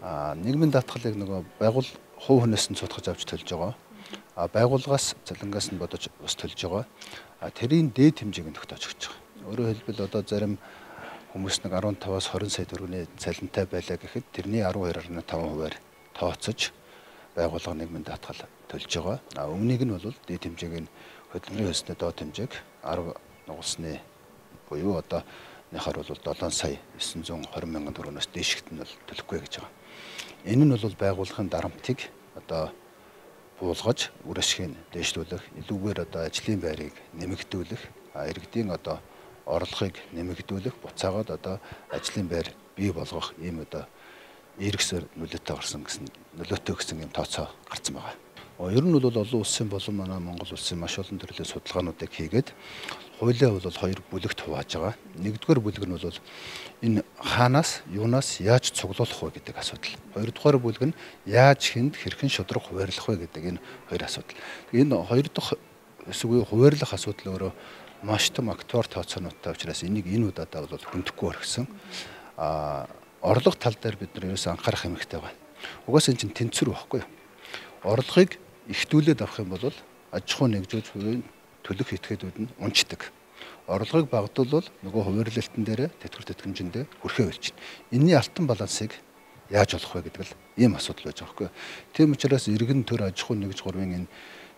нийгмийн даатгалыг нөгөө хувь хүнээс нь судалж авч төлж байгаа. Байгууллагаас цалингаас нь бодож бас төлж байгаа. Тэрийн дээд хэмжээг нь тогтоож өгч байгаа. Өөрөөр хэлбэл одоо зарим хүмүүс нэг 15-аас 20 сая төгрөгийн цалинтай байлаа гэхэд тэрний 12.5%-аар тооцож байгууллага нийгмийн даатгал төлж байгаа. Өмнөнийг нь бол дээд хэмжээг нь хөдөлмөрийн хөлсний доод хэмжээг 10 нугалсны буюу одоо нэхэр бол 7 сая 920 мянган төгрөгөөс дээшгт нь бол төлөхгүй гэж байгаа. Энэ нь бол байгууллагын дарамтыг одоо буулгаж үр ашгийг дээшлүүлэх, илүүгээр одоо ажлын байрыг нэмэгдүүлэх, иргэдийн одоо орлогыг нэмэгдүүлэх, буцаагаад одоо ажлын байр бий болгох ийм одоо эргэсээр нөлөөтэй гэсэн юм тооцоо гарсан байгаа. Ер нь бол олон улсын болон манай Монгол улсын маш олон төрлийн судалгаануудыг хийгээд хуулиа бол хоёр бүлэгт хувааж байгаа. Нэгдүгээр бүлэг нь бол энэ хаанаас, юунаас яаж цуглуулах вэ гэдэг асуудал. Хоёрдугаар бүлэг нь яаж хүнд хэрхэн шударга хуваарлах вэ гэдэг энэ хоёр асуудал. Энэ хоёр дахь эсвэл хуваарлах асуудал өөрөө маш том актуар тооцоонуудтай учраас энийг энэ удааdaa бол хөндөхгүй өргөсөн. Орлого тал дээр бид нар ерөөсөө анхаарах хэрэгтэй байна. Угаасаа энэ чинь тэнцвэр байхгүй юу? Орлогыг ихтүүлээд авах юм бол аж ахуй нэгжүүлж хувийн төлөх этгээдүүд нь унцдаг. Орлогыг багдуулвал нөгөө хуваарлалтын дээр тэтгэвэр тэтгэмжиндээ хүрхээ болж байна. Энийний алтан балансыг яаж олох вэ гэдэг л ийм асуудал байж байгаа байхгүй юу? Тийм учраас иргэн төр аж ахуй нэгж гурвын энэ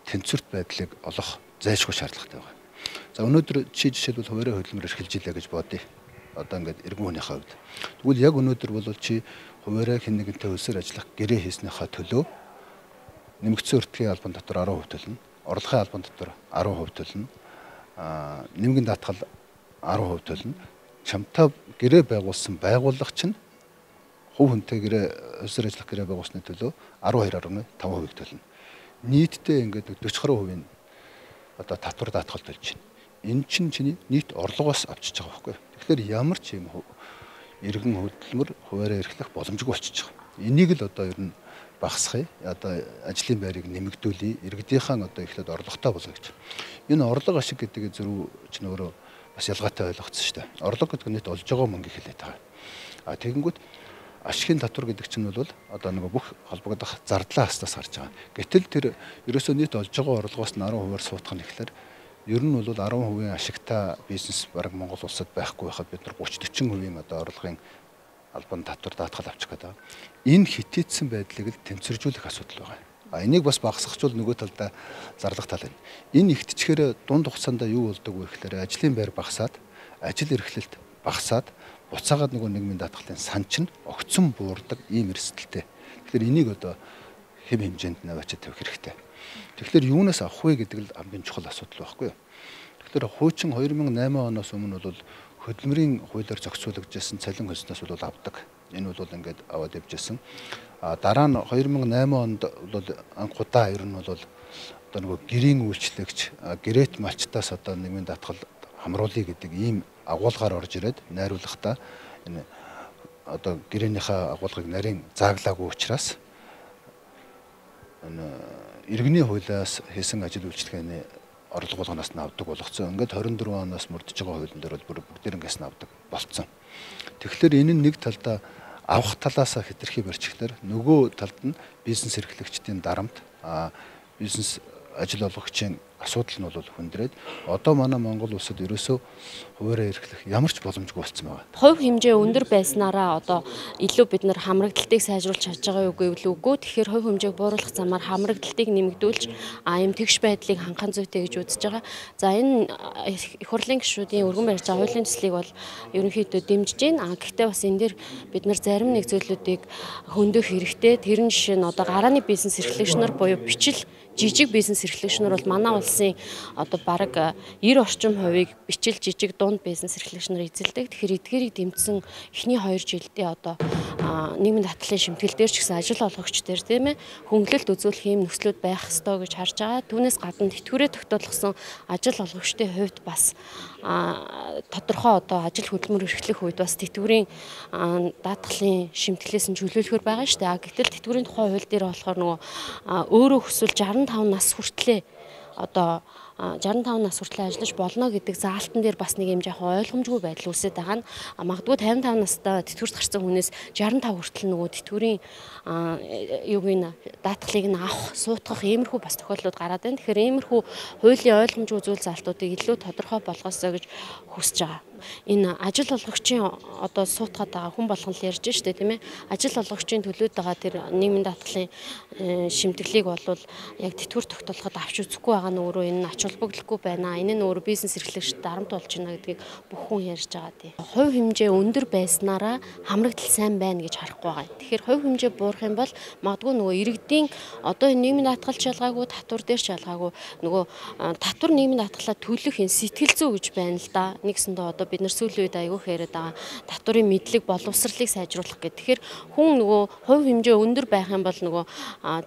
тэнцвэрт байдлыг олох зайлшгүй шаардлагатай байна. За өнөөдөр жишээлбэл хуваарийн хөдөлмөр эрхэлж илээ гэж бодъё. Одоо ингээд иргэн хүнийхээ хувьд. Тэгвэл яг өнөөдөр бол чи хуваарийн хэн нэгэнтэй үлсээр ажиллах гэрээ хийснийхаа төлөө нэмэгдсэн өртгийн албан дотор 10% төлнө. Орлогын албан дотор 10% төлнө. Нэмгэн даатгал 10% төлнө. Чамтай гэрээ байгуулсан байгууллага чинь хувь хүнтэй гэрээ үлсээр ажиллах гэрээ байгуулсны төлөө 12.5% төлнө. Нийтдээ ингээд 40% одоо татвар даатгал төлж байна. Энэ чинь чиний нийт орлогоос авчиж байгаа байхгүй юу? Тэгэхээр ямар ч юм иргэн хөдөлмөр хуваараа эрхлэх боломжгүй болчихж байгаа. Энийг л одоо ер нь багасгая. Одоо ажлын байрыг нэмэгдүүлээ. Иргэдийнхэн одоо эхлээд орлоготой болгоё гэж. Энэ орлого ашиг гэдэг зөв чинь өөрөө бас ялгаатай ойлгогдсон шүү дээ. Орлого гэдэг нь нийт олж байгаа мөнгө хэлээд байгаа. Тэгэнгүүт ашигын татвар гэдэг чинь бол одоо нөгөө бүх холбогдох зардлаа хаснаас гарч байгаа. Гэтэл тэр ерөөсөө нийт олж байгаа орлогоос нь 10%-аар суутгах нь ихлээр ер нь бол 10% ашигтай бизнес бараг Монгол улсад байхгүй байхад бид нар 30-40% одоо орлогын албан татвар даатгал авчих гэдэг. Энэ хитээдсэн байдлыг л тэнцвэржүүлэх асуудал байгаа. Энийг бас багасгахчвал нөгөө талдаа зарлах тал байна. Энэ ихтчихээр дунд хугацаанд юу болдог вэ гэхээр ажлын байр багасаад, ажил эрхлэлт багасаад, буцаагаад нөгөө нийгмийн даатгалын сан чинь огцон буурдаг ийм эрсдэлтэй. Тэгэхээр энийг одоо хэм хэмжээнд наваачаад тавих хэрэгтэй. Тэгэхээр юунаас авах вэ гэдэг л хамгийн чухал асуудал байхгүй юу? Тэгэхээр хуучин 2008 оноос өмнө бол хөдөлмөрийн хуулиар зохицуулагдсан цалин хөлснөөс бол авдаг. Энэ бол ингээд аваад явжсэн. Дараа нь 2008 онд бол анхудаа ер нь бол одоо нөгөө гэрийн үйлчлэгч гэрээт малчтаас одоо нийгмийн даатгал хамруулъя гэдэг ийм агуулгаар орж ирээд найруулгахдаа энэ одоо гэрээнийхээ агуулгыг нарийн зааглаагүй учраас иргэний хуулиас хийсэн ажил үйлчлэгээний орлого болгоноос нь авдаг болгоцсон. Ингээд 24 оноос мөрдөж байгаа хуулийн дээр бол бүгдээр ингээс нь авдаг болцсон. Тэгэхээр энэ нь нэг талдаа авах талаас хэтэрхий барьчихлаар нөгөө талд нь бизнес эрхлэгчдийн дарамт, бизнес ажил олгогчийн асуудал нь бол хүндрээд одоо манай Монгол улсад ерөөсөө хуваараа эрхлэх ямар ч боломжгүй болцсон байна. Хувь хэмжээ өндөр байснараа одоо илүү бид нар хамрагдалтыг сайжруулж чадж байгаа үгүй үгүй. Тэгэхээр хувь хэмжээг бууруулах замаар хамрагдалтыг нэмэгдүүлж ийм тэгш байдлыг хангах зүйтэй гэж үзэж байгаа. За энэ их хурлын гишүүдийн өргөн барьж байгаа хуулийн төслийг бол ерөнхийдөө дэмжиж байна. Гэхдээ бас энэ дээр бид нар зарим нэг зүйлүүдийг хөндөх хэрэгтэй. Тэр нь жишээ нь одоо гарааны бизнес эрхлэгч нар буюу бичил жижиг бизнес эрхлэгч нар бол манай улсын одоо бараг 90 орчим хувийг бичил жижиг дунд бизнес эрхлэгч нар эзэлдэг. Тэгэхээр эдгээрийг дэмжсэн эхний 2 жилдээ одоо нийгмийн даатгалын шимтгэл дээр ч гэсэн ажил олгогч дээр тийм ээ хөнгөлөлт үзүүлэх юм нөхцлүүд байх ёстой гэж харж байгаа. Түүнээс гадна тэтгэврээ тогтоолгосон ажил олгогчдын хувьд бас тодорхой одоо ажил хөдөлмөр эрхлэх үед бас тэтгэврийн даатгалын шимтгэлээс нь чөлөөлөхөр байгаа шүү дээ. Гэтэл тэтгэврийн тухай хууль дээр болохоор нөгөө өөрөө хүсвэл 65 нас хүртлээр одоо 65 нас хүртэл ажиллаж болно гэдэг заалтан дээр бас нэг юм жоохон ойлгомжгүй байдал үүсэж байгаа нь магадгүй 55 настай тэтгэврт гарсан хүнээс 65 хүртэл нөгөө тэтгэврийн даатгалыг нь авах, суутгах иймэрхүү бас тохиолдлууд гараад байна. Тэгэхээр иймэрхүү хуулийн ойлгомжгүй зүйл залтуудыг илүү тодорхой болгосоо гэж хүсэж байгаа. Энэ ажил олгогчийн одоо суутгаад байгаа хүн болгон л ярьж штэ тийм ээ. Ажил олгогчийн төлөөд байгаа тэр нийгмийн даатгалын шимтгэлийг болвол яг тэтгэвэр тогтоолоход авч үзэхгүй байгаа нь өөрөө энэ ач холбогдолгүй байна. Энэ нь өөрөө бизнес эрхлэгчд дарамт болж байна гэдгийг бүх хүн ярьж байгаа тийм. Хувь хэмжээ өндөр байснараа хамрагдал сайн байна гэж харахгүй байгаа. Тэгэхээр хувь хэмжээ буурах юм бол магадгүй нөгөө иргэдийн одоо энэ нийгмийн даатгалч ялгаагүй, татвар дээр ч ялгаагүй нөгөө татвар нийгмийн даатгалаа төлөх энэ сэтгэл зүй гэж байна л да. Нэгсэндээ одоо бид нар сүүлийн үед аягүй яриад байгаа татварын мэдлэг боловсролыг сайжруулах гэх. Тэгэхээр хүн нөгөө хувь хэмжээ өндөр байх юм бол нөгөө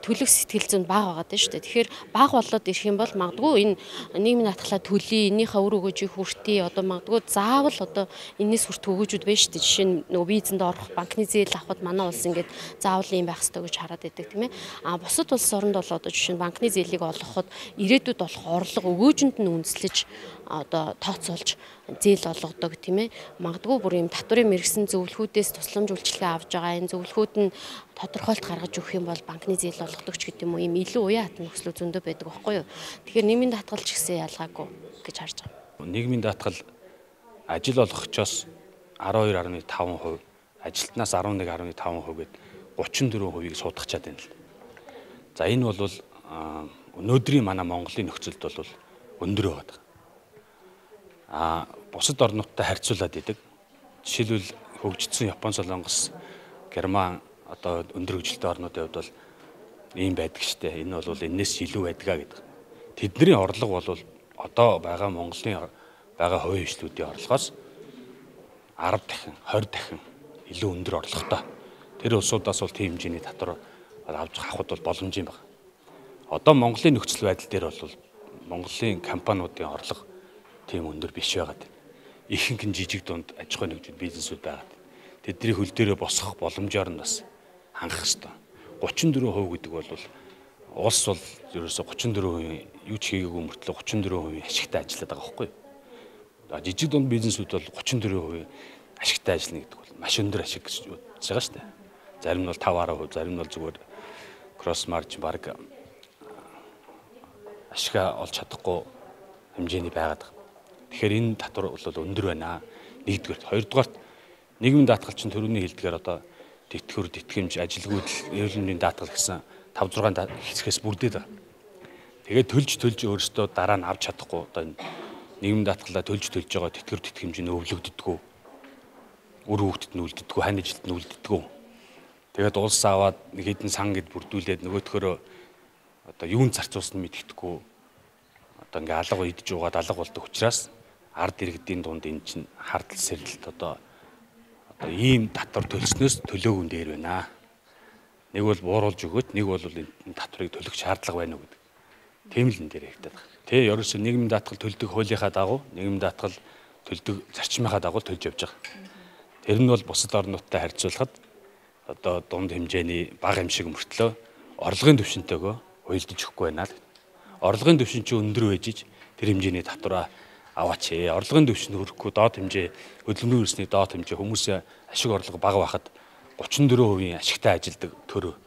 төлөх сэтгэл зүйн бага байгаа шүү дээ. Тэгэхээр бага болоод ирэх юм бол магадгүй энэ нийгмийн даатгалаа төлөе, энийхээ өр өгөөжийг хүртээ. Одоо магадгүй заавал одоо энэс хүртэх өгөөжүүд байна шүү дээ. Жишээ нь нөгөө визэнд орох, банкны зээл авахд манай улс ингээд заавал ийм байх ёстой гэж хараад байдаг тийм ээ. Бусад улс оронд бол одоо жишээ нь банкны зээлийг олгоход ирээдүйд болох орлого өгөөжөнд нь үндэслэж одоо тооцоолж зээл олгодог тийм ээ. Магадгүй бүр юм татварын мэрэгсэн зөвлөхүүдээс тусламж үйлчилгээ авж байгаа энэ зөвлөхүүд нь тодорхойлт гаргаж өгөх юм бол банкны зээл олгодог ч гэдэг юм уу, юм илүү уян хатан нөхцөл зөндөө байдаг байхгүй юу. Тэгэхээр нийгмийн даатгалч гэсэн ялгаагүй гэж харж байгаа. Нийгмийн даатгал ажил олгогчоос 12.5%, ажилтнаас 11.5% гээд 34%-ийг суудгачаад байна л. За энэ бол өнөөдрийн манай Монголын нөхцөлд бол өндөр байгаа. Бусад орнуудтай харьцуулаад идэг. Жишээлбэл хөгжсөн Япон, Солонгос, Герман одоо өндөр хөгжилтэй орнуудын хувьд бол ийм байдаг штэ. Энэ бол энэс илүү байдгаа гэдэг. Тэдний орлого бол одоо байгаа Монголын байгаа хувийн хвшлүүдийн орлогоос 10 дахин, 20 дахин илүү өндөр орлоготой. Тэр улсуудаас бол тийм хэмжээний татвар авч авахд бол боломж юм байна. Одоо Монголын нөхцөл байдал дээр бол Монголын компаниудын орлого тийм өндөр биш байгаад. Ихэнх нь жижиг дунд аж ахуй нэгжүүд бизнесүүд байгаад. Тэдний хөл дээрээ босгох боломжоор нь бас хангах хэрэгтэй. 34% гэдэг бол улс бол ерөөсө 34% юу ч хийгээгүй мөртлөө 34% ашигтай ажилладаг байгаа байхгүй юу? Жижиг дунд бизнесүүд бол 34% ашигтай ажиллана гэдэг бол маш өндөр ашиг гэж үзэж байгаа шүү дээ. Зарим нь бол 5-10%, зарим нь бол зүгээр кросс маржин баг ашигаа олж чадахгүй хэмжээний байгаад байгаа. Тэгэхээр энэ татвар бол өндөр байна. Нэгдүгээр, хоёрдугаарт нийгмийн даатгалчин төрөний хэлдгээр одоо тэтгэвэр, тэтгэмж, ажилгүйдэл, эрүүл мэндийн даатгал гэсэн 5-6 хэсгээс бүрдээд байгаа. Тэгээд төлж өөрөөсөө дараа нь авч чадахгүй одоо энэ нийгмийн даатгалаа төлж байгаа тэтгэвэр, тэтгэмж нь өвлөгддөггүй. Үр хөвгөдөд нь үлддэггүй, хань ажилд нь үлддэггүй. Тэгээд улс аваад нэг хэдэн сан гэд бүрдүүлээд нөгөөдхөрөө одоо юунд зарцуулсан мэддэхгүй одоо ингээ алга идж угаад алга болдог учраас ард иргэдийн дунд эн чинь хардл сэрэлт одоо ийм татвар төлснөөс төлөөгүй дээр байна. Нэг бол бууруулж өгөөд, нэг бол энэ татварыг төлөх шаардлага байна уу гэдэг. Тийм л энэ дээр яригдаад байна. Тэ ерөөсөө нийгмийн даатгал төлдөг хуулийнхаа дагуу, нийгмийн даатгал төлдөг зарчмынхаа дагуу төлж явж байгаа. Тэр нь бол бусад орнуудтай харьцуулахад одоо дунд хэмжээний бага юм шиг мөртлөө орлогын түвшинтэйгөө уялдаж өгөхгүй байна л. Орлогын түвшин чи өндөр байжиж тэр хэмжээний татвараа аваач. Орлогын түвшинд хүрэхгүй доод хэмжээ хөдөлмөрийн өрсний доод хэмжээ хүмүүсээ ашиг орлого бага байхад 34% ашигтай ажилдаг төр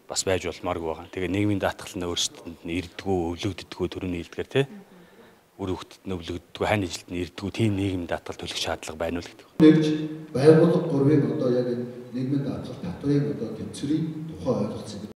бас байж болмооргүй байгаа. Тэгээ нийгмийн даатгал нь өөрсдөд нь ирдэггүй, өвлөгддөггүй төрөний хэлдгээр тий. Үр хөвгөдөд нь өвлөгддөггүй, хань ажилд нь ирдэггүй тийм нийгмийн даатгал төлөх шаардлага байна уу гэдэг. Нэгж байгууллага 3-ын одоо яг нийгмийн даатгал татврын одоо тэнцвэрийн тухай ойлгоцсон.